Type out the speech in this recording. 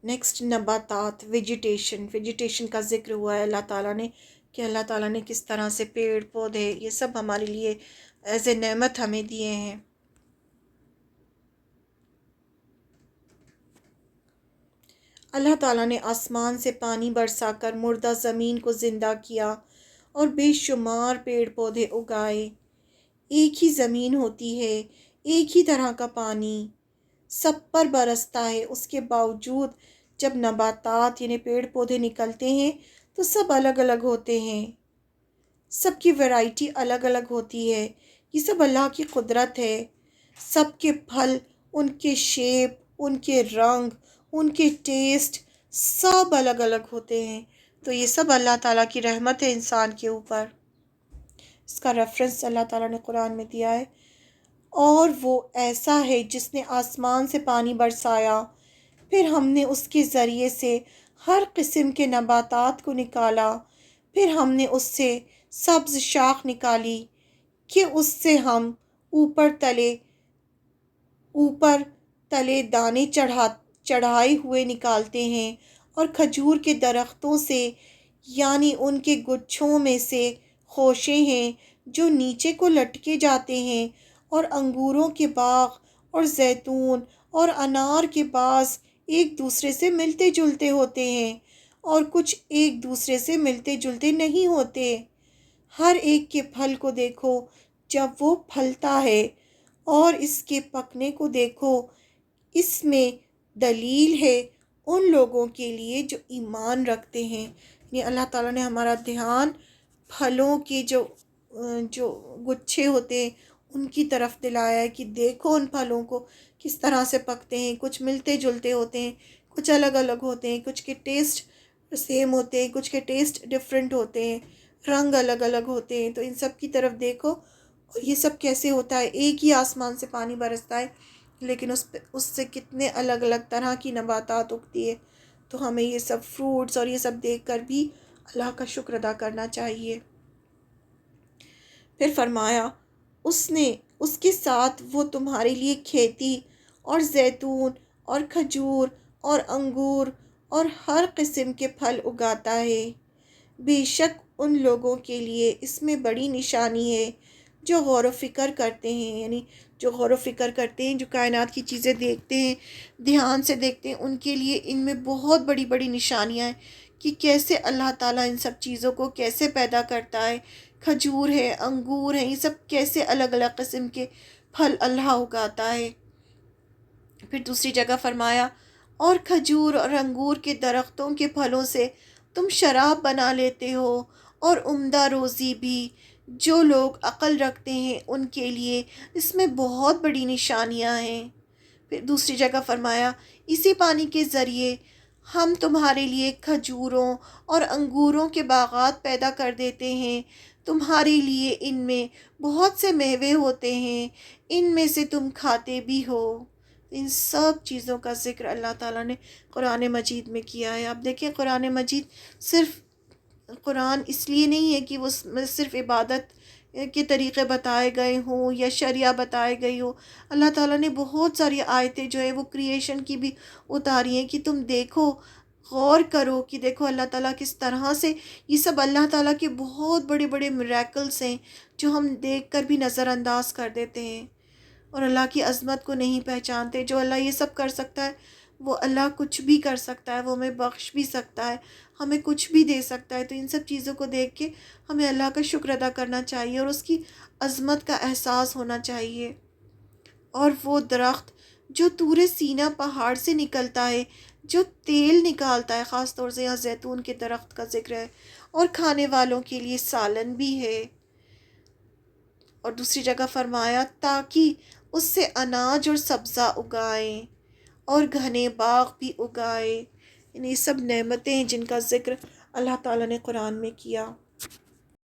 Next نباتات، vegetation کا ذکر ہوا ہے اللہ تعالیٰ نے کہ اللہ تعالیٰ نے کس طرح سے پیڑ پودے یہ سب ہمارے لیے ایز اے نعمت ہمیں دیے ہیں۔ اللہ تعالیٰ نے آسمان سے پانی برسا کر مردہ زمین کو زندہ کیا اور بے شمار پیڑ پودے اگائے۔ ایک ہی زمین ہوتی ہے، ایک ہی طرح کا پانی سب پر برستا ہے، اس کے باوجود جب نباتات یعنی پیڑ پودے نکلتے ہیں تو سب الگ الگ ہوتے ہیں، سب کی ویرائٹی الگ الگ ہوتی ہے۔ یہ سب اللہ کی قدرت ہے۔ سب کے پھل، ان کے شیپ، ان کے رنگ، ان کے ٹیسٹ سب الگ الگ ہوتے ہیں۔ تو یہ سب اللہ تعالیٰ کی رحمت ہے انسان کے اوپر۔ اس کا ریفرنس اللہ تعالیٰ نے قرآن میں دیا ہے۔ اور وہ ایسا ہے جس نے آسمان سے پانی برسایا، پھر ہم نے اس کے ذریعے سے ہر قسم کے نباتات کو نکالا، پھر ہم نے اس سے سبز شاخ نکالی کہ اس سے ہم اوپر تلے دانے چڑھائے ہوئے نکالتے ہیں، اور کھجور کے درختوں سے یعنی ان کے گچھوں میں سے خوشے ہیں جو نیچے کو لٹکے جاتے ہیں، اور انگوروں کے باغ اور زیتون اور انار کے باغ ایک دوسرے سے ملتے جلتے ہوتے ہیں، اور کچھ ایک دوسرے سے ملتے جلتے نہیں ہوتے۔ ہر ایک کے پھل کو دیکھو جب وہ پھلتا ہے، اور اس کے پکنے کو دیکھو، اس میں دلیل ہے ان لوگوں کے لیے جو ایمان رکھتے ہیں۔ یعنی اللہ تعالیٰ نے ہمارا دھیان پھلوں کے جو گچھے ہوتے ہیں ان کی طرف دلایا ہے کہ دیکھو ان پھلوں کو کس طرح سے پکتے ہیں، کچھ ملتے جلتے ہوتے ہیں، کچھ الگ الگ ہوتے ہیں، کچھ کے ٹیسٹ سیم ہوتے ہیں، کچھ کے ٹیسٹ ڈیفرنٹ ہوتے ہیں، رنگ الگ الگ ہوتے ہیں۔ تو ان سب کی طرف دیکھو، اور یہ سب کیسے ہوتا ہے۔ ایک ہی آسمان سے پانی برستا ہے لیکن اس سے کتنے الگ الگ طرح کی نباتات اگتی ہے۔ تو ہمیں یہ سب فروٹس اور یہ سب دیکھ کر بھی اللہ کا شکر ادا کرنا چاہیے۔ پھر فرمایا اس کے ساتھ وہ تمہارے لیے کھیتی اور زیتون اور کھجور اور انگور اور ہر قسم کے پھل اگاتا ہے۔ بے شک ان لوگوں کے لیے اس میں بڑی نشانی ہے جو غور و فکر کرتے ہیں، یعنی جو غور و فکر کرتے ہیں، جو کائنات کی چیزیں دیکھتے ہیں، دھیان سے دیکھتے ہیں، ان کے لیے ان میں بہت بڑی بڑی نشانیاں ہیں کہ کیسے اللہ تعالیٰ ان سب چیزوں کو کیسے پیدا کرتا ہے۔ کھجور ہے، انگور ہے، یہ سب کیسے الگ الگ قسم کے پھل اللہ اگاتا ہے۔ پھر دوسری جگہ فرمایا، اور کھجور اور انگور کے درختوں کے پھلوں سے تم شراب بنا لیتے ہو، اور عمدہ روزی بھی۔ جو لوگ عقل رکھتے ہیں ان کے لیے اس میں بہت بڑی نشانیاں ہیں۔ پھر دوسری جگہ فرمایا، اسی پانی کے ذریعے ہم تمہارے لیے کھجوروں اور انگوروں کے باغات پیدا کر دیتے ہیں، تمہارے لیے ان میں بہت سے میوے ہوتے ہیں، ان میں سے تم کھاتے بھی ہو۔ ان سب چیزوں کا ذکر اللہ تعالیٰ نے قرآن مجید میں کیا ہے۔ آپ دیکھیں قرآن مجید صرف قرآن اس لیے نہیں ہے کہ وہ صرف عبادت کے طریقے بتائے گئے ہوں یا شریعہ بتائے گئی ہو۔ اللہ تعالیٰ نے بہت ساری آیتیں جو ہے وہ کریشن کی بھی اتاری ہیں کہ تم دیکھو، غور کرو کہ دیکھو اللہ تعالیٰ کس طرح سے یہ سب اللہ تعالیٰ کے بہت بڑے بڑے میریکلز ہیں جو ہم دیکھ کر بھی نظر انداز کر دیتے ہیں اور اللہ کی عظمت کو نہیں پہچانتے۔ جو اللہ یہ سب کر سکتا ہے وہ اللہ کچھ بھی کر سکتا ہے، وہ ہمیں بخش بھی سکتا ہے، ہمیں کچھ بھی دے سکتا ہے۔ تو ان سب چیزوں کو دیکھ کے ہمیں اللہ کا شکر ادا کرنا چاہیے اور اس کی عظمت کا احساس ہونا چاہیے۔ اور وہ درخت جو طور سینا پہاڑ سے نکلتا ہے، جو تیل نکالتا ہے، خاص طور سے یہاں زیتون کے درخت کا ذکر ہے، اور کھانے والوں کے لیے سالن بھی ہے۔ اور دوسری جگہ فرمایا، تاکہ اس سے اناج اور سبزہ اگائیں اور گھنے باغ بھی اگائے۔ یہ سب نعمتیں ہیں جن کا ذکر اللہ تعالیٰ نے قرآن میں کیا۔